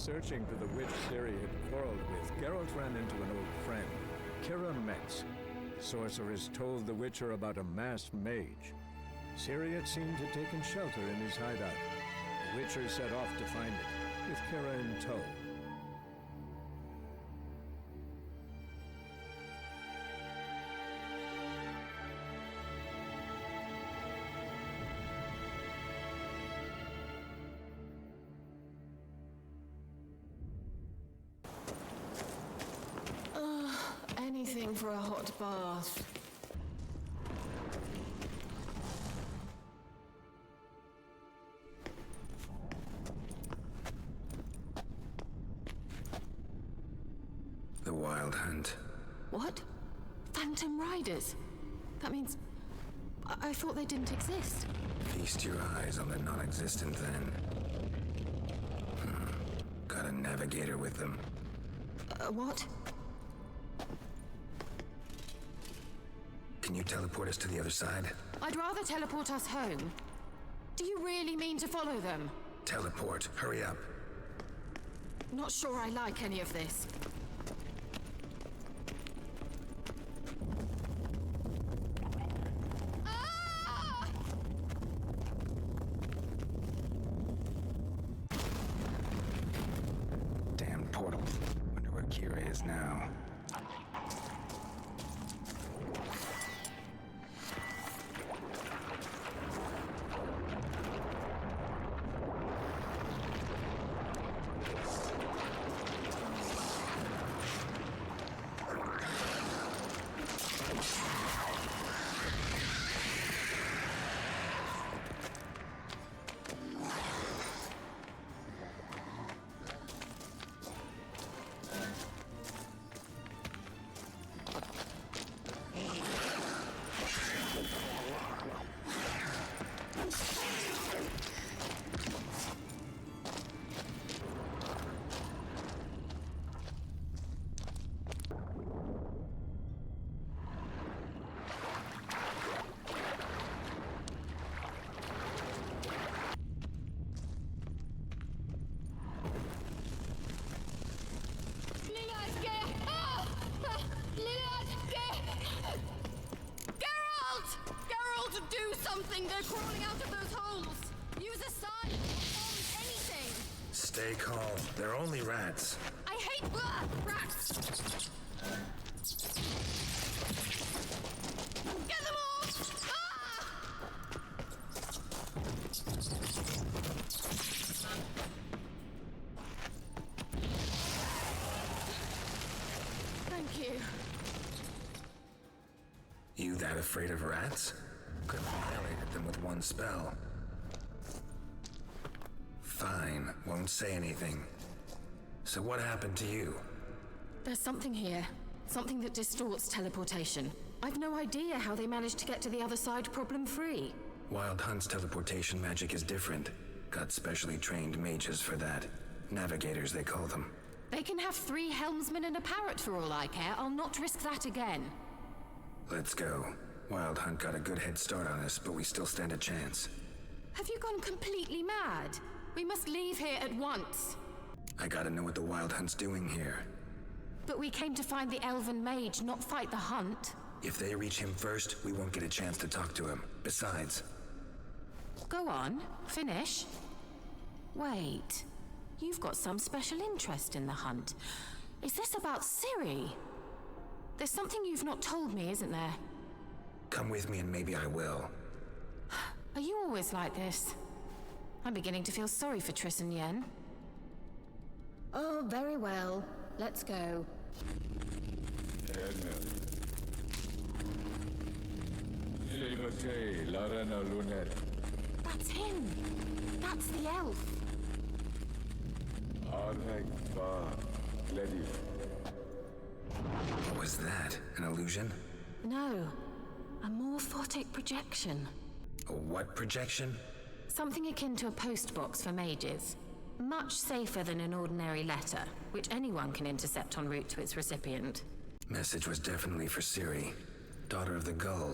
Searching for the witch Ciri had quarreled with, Geralt ran into an old friend, Kira Metz. The sorceress told the Witcher about a masked mage. Ciri had seemed to have taken shelter in his hideout. The Witcher set off to find it, with Kira in tow. Anything for a hot bath. The Wild Hunt. What? Phantom Riders? That means... I thought they didn't exist. Feast your eyes on the non-existent then. Got a navigator with them. What? Can you teleport us to the other side? I'd rather teleport us home. Do you really mean to follow them? Teleport. Hurry up. Not sure I like any of this. Damn portal. Wonder where Kira is now. Do something! They're crawling out of those holes! Use a sign! Anything! Stay calm. They're only rats. I hate rats! Get them off! Thank you. You that afraid of rats? Could have annihilated them with one spell. Fine, won't say anything. So what happened to you? There's something here. Something that distorts teleportation. I've no idea how they managed to get to the other side problem-free. Wild Hunt's teleportation magic is different. Got specially trained mages for that. Navigators, they call them. They can have 3 helmsmen and a parrot for all I care. I'll not risk that again. Let's go. Wild Hunt got a good head start on us, but we still stand a chance. Have you gone completely mad? We must leave here at once. I gotta know what the Wild Hunt's doing here. But we came to find the elven mage, not fight the hunt. If they reach him first, we won't get a chance to talk to him. Besides... Go on, finish. Wait, you've got some special interest in the hunt. Is this about Ciri? There's something you've not told me, isn't there? Come with me and maybe I will. Are you always like this? I'm beginning to feel sorry for Triss and Yen. Oh, very well. Let's go. That's him! That's the elf! What was that? An illusion? No. A morphotic projection. A what projection? Something akin to a postbox for mages. Much safer than an ordinary letter, which anyone can intercept en route to its recipient. Message was definitely for Ciri, daughter of the Gull,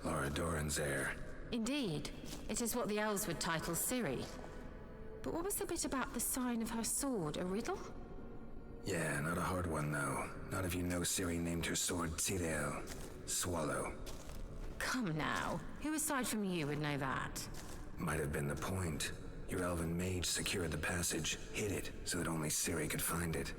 Laura Doran's heir. Indeed. It is what the elves would title Ciri. But what was the bit about the sign of her sword? A riddle? Yeah, not a hard one, though. Not if you know Ciri named her sword ciri, swallow. Come now. Who aside from you would know that? Might have been the point. Your elven mage secured the passage, hid it, so that only Ciri could find it.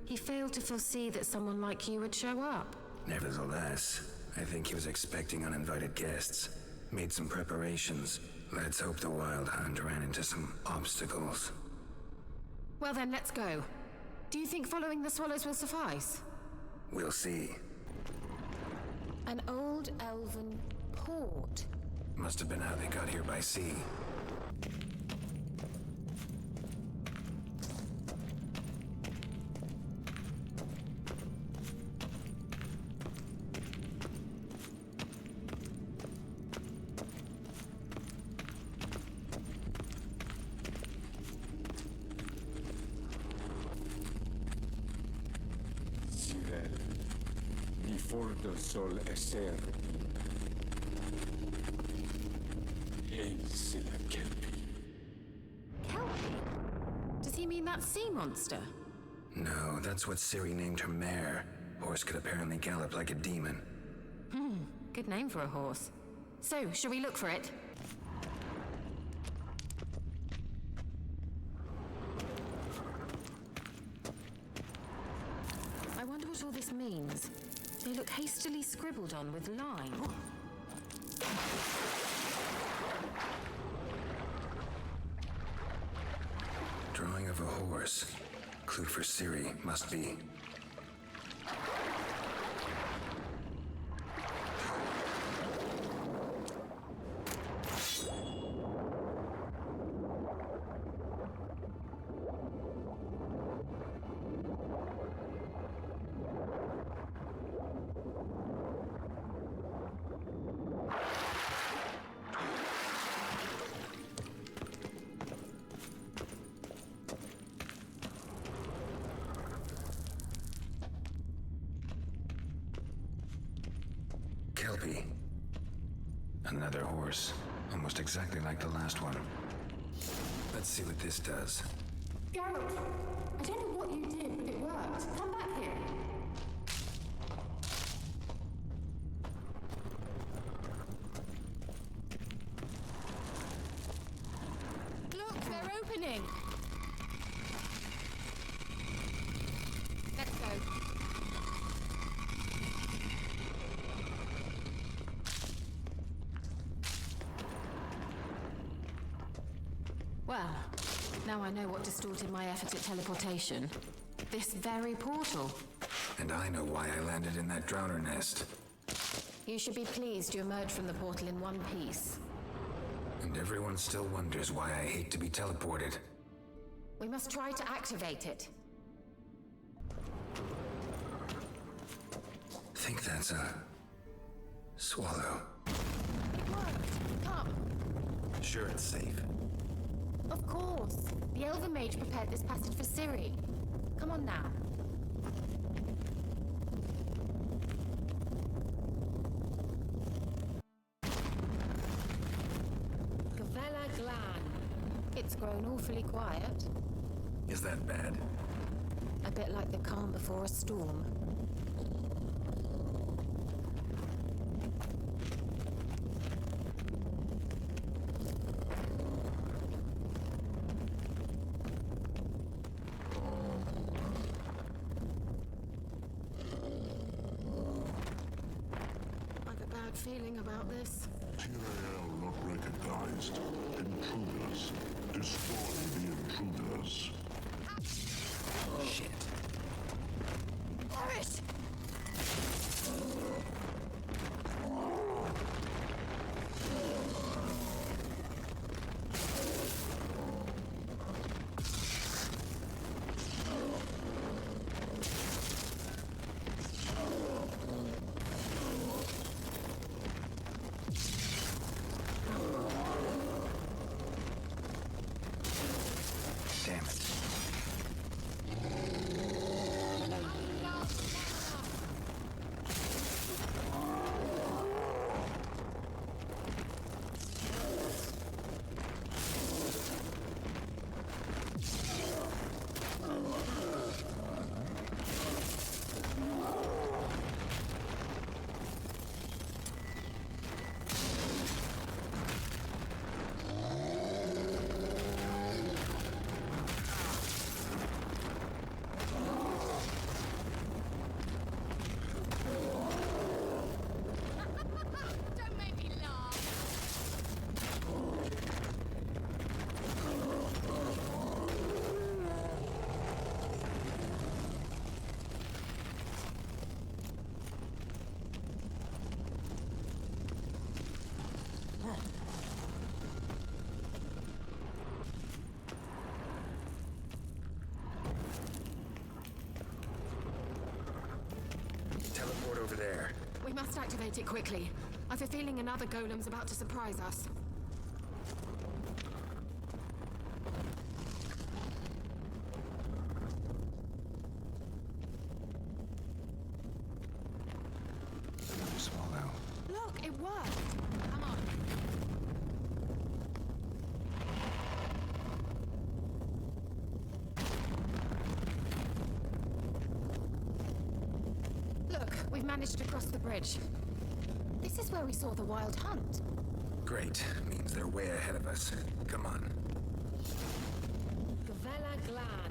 He failed to foresee that someone like you would show up. Nevertheless, I think he was expecting uninvited guests. Made some preparations. Let's hope the Wild Hunt ran into some obstacles. Well then, let's go. Do you think following the swallows will suffice? We'll see. An old elven port. Must have been how they got here by sea. Fordo sol eser. Sila Kelpie. Kelpie? Does he mean that sea monster? No, that's what Ciri named her mare. Horse could apparently gallop like a demon. Good name for a horse. So, shall we look for it? I wonder what all this means. They look hastily scribbled on with lime. Drawing of a horse. Clue for Ciri, must be. Kelpie. Another horse. Almost exactly like the last one. Let's see what this does. Geralt, I don't know what you did, but it worked. Come back here. Look, they're opening. Let's go. Well, now I know what distorted my effort at teleportation. This very portal. And I know why I landed in that drowner nest. You should be pleased you emerged from the portal in one piece. And everyone still wonders why I hate to be teleported. We must try to activate it. Think that's a... swallow. It worked. Come. Sure it's safe. Of course. The Elven Mage prepared this passage for Ciri. Come on now. Gavella Glan. It's grown awfully quiet. Is that bad? A bit like the calm before a storm. Feeling about this? Tyrael not recognized. Intruders. Destroy the intruders. Shit. Perish! Damn it. must activate it quickly. I've a feeling another golem's about to surprise us. Swallow. Look, it worked! Come on. Look, we've managed to cross the bridge. This is where we saw the wild hunt. Great. Means they're way ahead of us. Come on. Gavella Glan.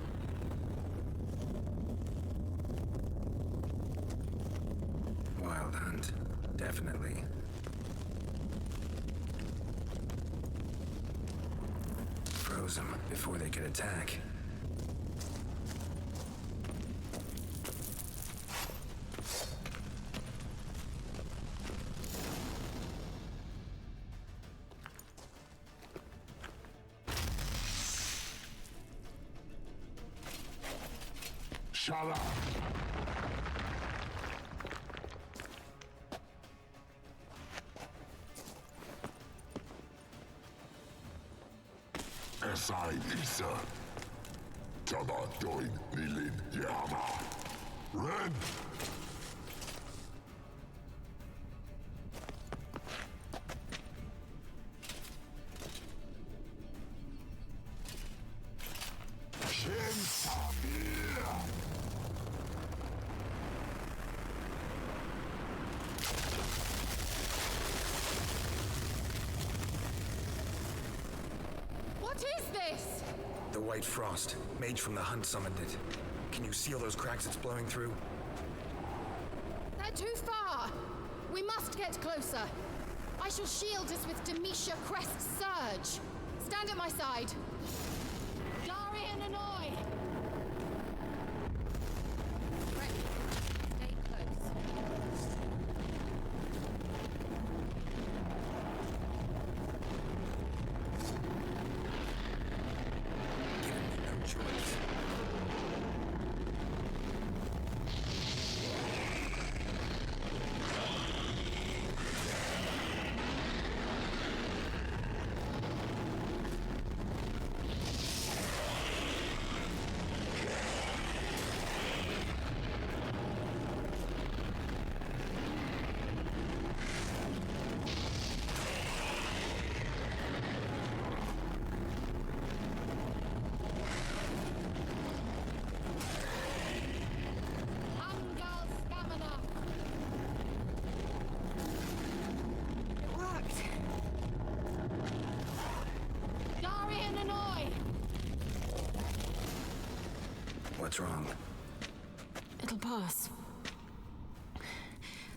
Wild hunt. Definitely. Froze them before they could attack. Shut up! Esai Isa. Tada doin nilin yama. Ren! Shin Samir! What is this? The white frost. Mage from the hunt summoned it. Can you see all those cracks it's blowing through? They're too far. We must get closer. I shall shield us with Demetia Crest's surge. Stand at my side. Darian and Oi! Ready. Stay close. Given me no choice. Angal Stamina. It worked. Darian and Oi! What's wrong? It'll pass.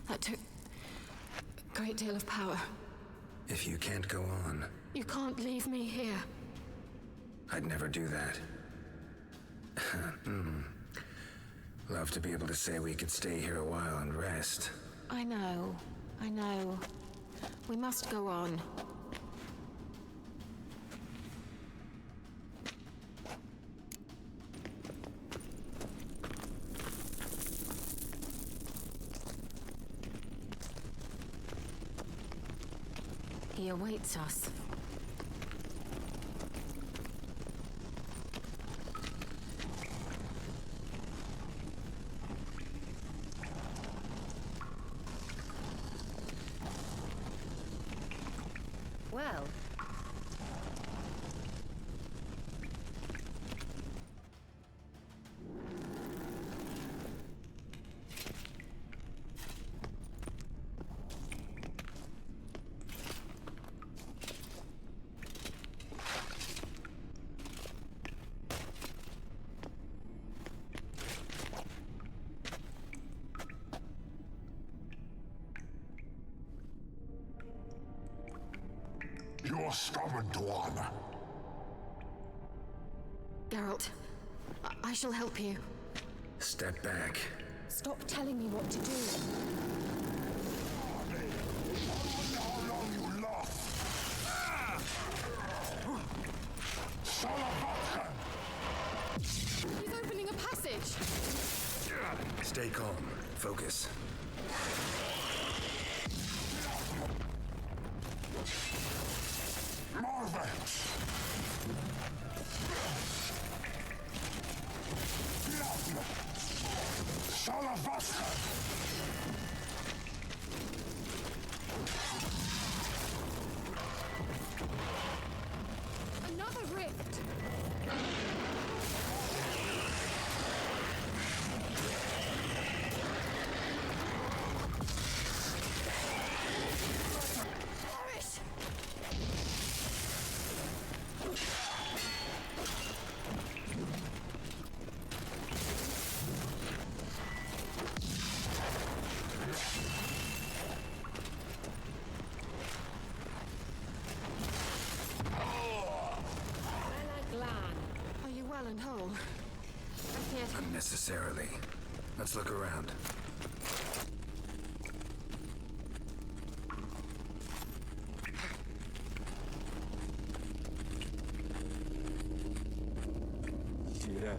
That took a great deal of power. If you can't go on, You can't leave me here. I'd never do that. Love to be able to say we could stay here a while and rest. I know. We must go on. He awaits us. Well. You're stubborn, Tuan. Geralt, I shall help you. Step back. Stop telling me what to do. How long you lost? Salavatkan! He's opening a passage. Stay calm. Focus. Unterwegs! Diable! Sola Vasca! Another rift! Are you well and whole? I feared... Unnecessarily. Let's look around. Sigueme.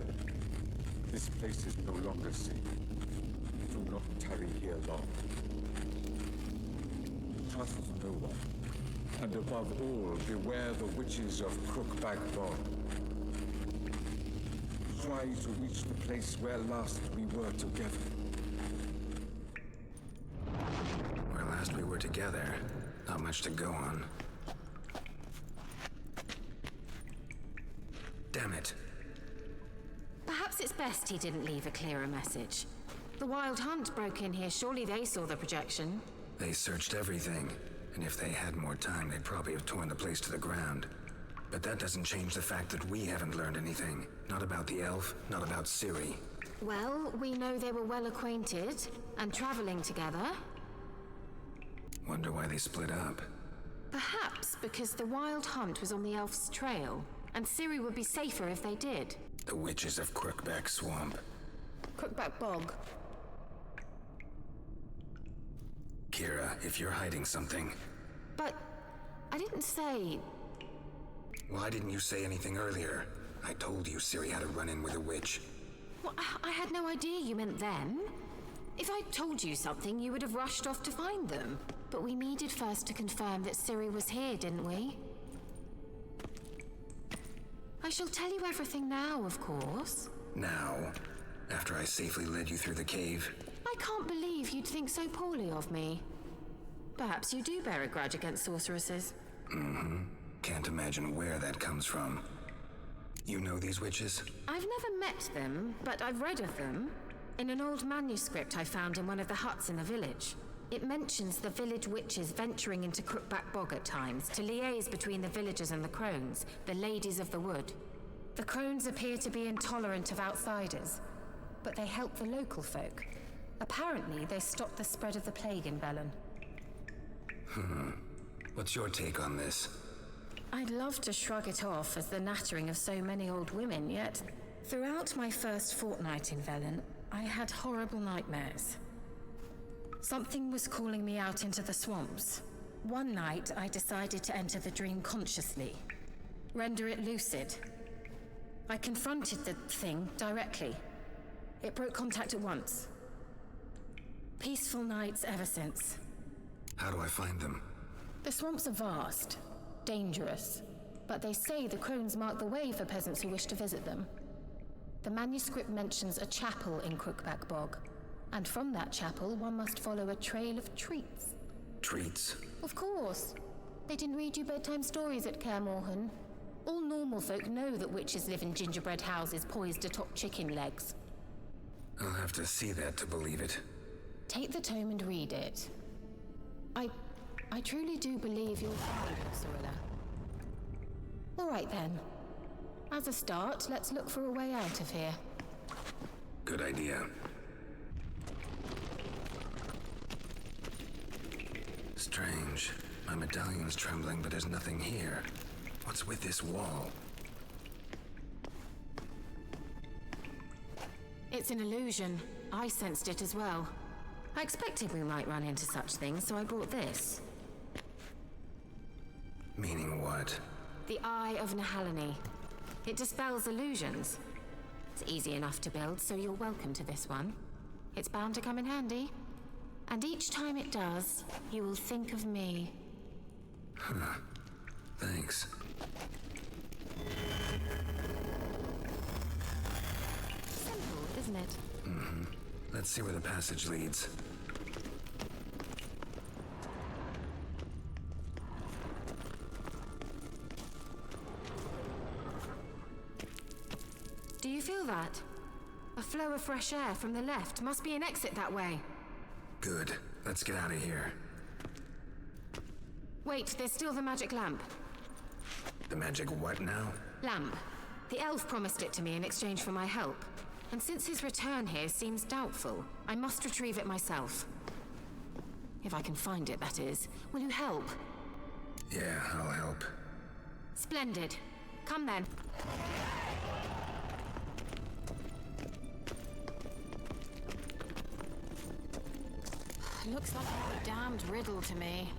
This place is no longer safe. Do not tarry here long. Trust no one. And above all, beware the witches of Crookback Bog. Try to reach the place where last we were together. Where last we were together, not much to go on. Damn it. Perhaps it's best he didn't leave a clearer message. The Wild Hunt broke in here. Surely they saw the projection. They searched everything, and if they had more time, they'd probably have torn the place to the ground. But that doesn't change the fact that we haven't learned anything. Not about the elf, not about Ciri. Well, we know they were well acquainted and traveling together. Wonder why they split up. Perhaps because the Wild Hunt was on the elf's trail, and Ciri would be safer if they did. The witches of Crookback Swamp. Crookback Bog. Kira, if you're hiding something, But I didn't say... why didn't you say anything earlier? I told you Ciri had a run-in with a witch. Well, I had no idea you meant then. If I'd told you something, you would have rushed off to find them. But we needed first to confirm that Ciri was here, didn't we? I shall tell you everything now, of course. Now, after I safely led you through the cave. I can't believe you'd think so poorly of me. Perhaps you do bear a grudge against sorceresses. Can't imagine where that comes from. You know these witches? I've never met them, but I've read of them. In an old manuscript I found in one of the huts in the village. It mentions the village witches venturing into Crookback Bog at times to liaise between the villagers and the crones, the ladies of the wood. The crones appear to be intolerant of outsiders, but they help the local folk. Apparently, they stopped the spread of the plague in Velen. What's your take on this? I'd love to shrug it off as the nattering of so many old women, yet throughout my first fortnight in Velen, I had horrible nightmares. Something was calling me out into the swamps. One night, I decided to enter the dream consciously, render it lucid. I confronted the thing directly. It broke contact at once. Peaceful nights ever since. How do I find them? The swamps are vast, dangerous, but they say the crones mark the way for peasants who wish to visit them. The manuscript mentions a chapel in Crookback Bog, and from that chapel one must follow a trail of treats. Treats? Of course. They didn't read you bedtime stories at Kaer Morhen. All normal folk know that witches live in gingerbread houses poised atop chicken legs. I'll have to see that to believe it. Take the tome and read it. I truly do believe you'll find it, Sorilla. All right then. As a start, let's look for a way out of here. Good idea. Strange. My medallion's trembling, but there's nothing here. What's with this wall? It's an illusion. I sensed it as well. I expected we might run into such things, so I brought this. Meaning what? The Eye of Nahalani. It dispels illusions. It's easy enough to build, so you're welcome to this one. It's bound to come in handy. And each time it does, you will think of me. Thanks. Simple, isn't it? Let's see where the passage leads. Do you feel that? A flow of fresh air from the left. Must be an exit that way. Good. Let's get out of here. Wait, there's still the magic lamp. The magic what now? Lamp. The elf promised it to me in exchange for my help. And since his return here seems doubtful, I must retrieve it myself. If I can find it, that is. Will you help? Yeah, I'll help. Splendid. Come then. Looks like a damned riddle to me.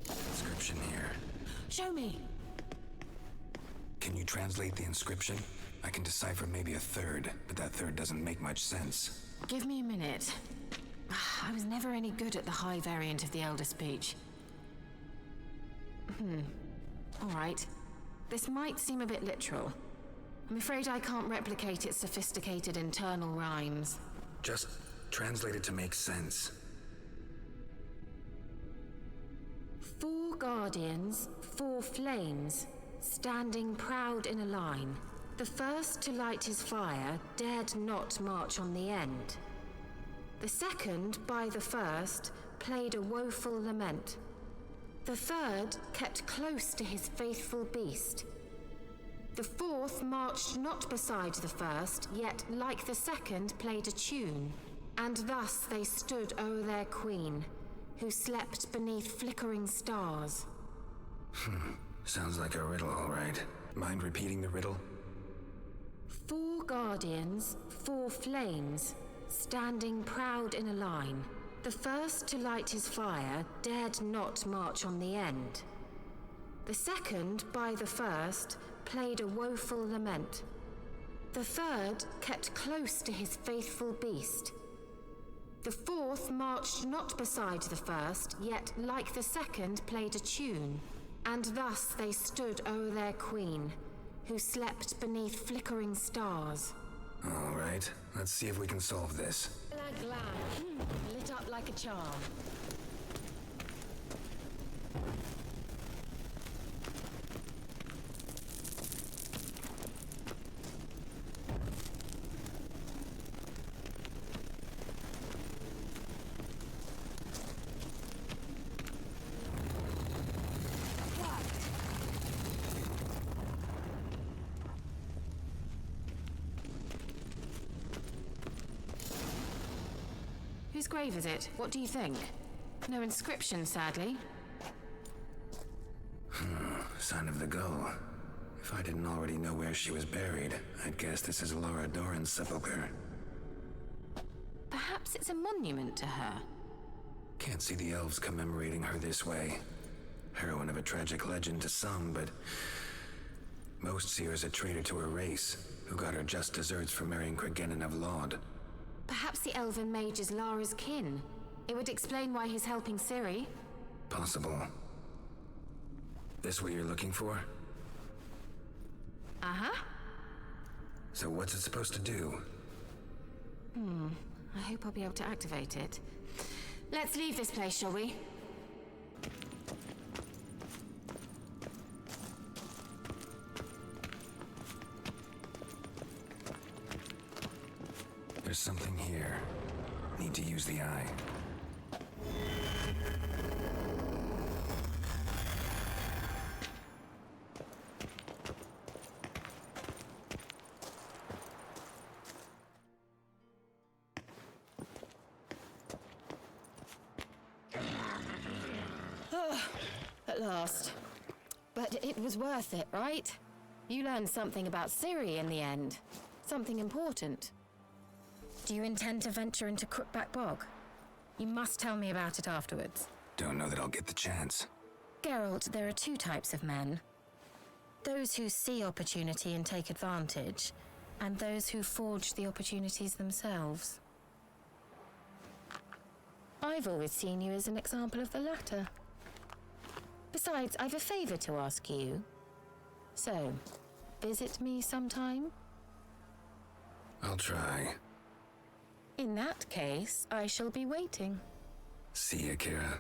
Inscription here. Show me. Can you translate the inscription? I can decipher maybe a third, but that third doesn't make much sense. Give me a minute. I was never any good at the high variant of the Elder speech. All right. This might seem a bit literal. I'm afraid I can't replicate its sophisticated internal rhymes. Just translate it to make sense. 4 guardians, 4 flames, standing proud in a line. The first to light his fire dared not march on the end. The second, by the first, played a woeful lament. The third kept close to his faithful beast. The fourth marched not beside the first, yet like the second played a tune. And thus they stood o'er their queen, who slept beneath flickering stars. Sounds like a riddle, all right. Mind repeating the riddle? 4 guardians, 4 flames, standing proud in a line. The first to light his fire dared not march on the end. The second, by the first, played a woeful lament. The third kept close to his faithful beast. The fourth marched not beside the first, yet like the second played a tune. And thus they stood o'er their queen, who slept beneath flickering stars. All right, let's see if we can solve this. Lit up like a charm. Whose grave is it? What do you think? No inscription, sadly. Sign of the gull. If I didn't already know where she was buried, I'd guess this is Laura Doran's sepulcher. Perhaps it's a monument to her. Can't see the elves commemorating her this way. Heroine of a tragic legend to some, but most see her as a traitor to her race, who got her just deserts for marrying Cregennan of Laud. Perhaps the elven mage is Lara's kin. It would explain why he's helping Ciri. Possible. This what you're looking for? Uh-huh. So what's it supposed to do? I hope I'll be able to activate it. Let's leave this place, shall we? There's something here. Need to use the eye. At last. But it was worth it, right? You learned something about Ciri in the end. Something important. Do you intend to venture into Crookback Bog? You must tell me about it afterwards. Don't know that I'll get the chance. Geralt, there are 2 types of men. Those who see opportunity and take advantage, and those who forge the opportunities themselves. I've always seen you as an example of the latter. Besides, I've a favor to ask you. So, visit me sometime? I'll try. In that case, I shall be waiting. See ya, Kira.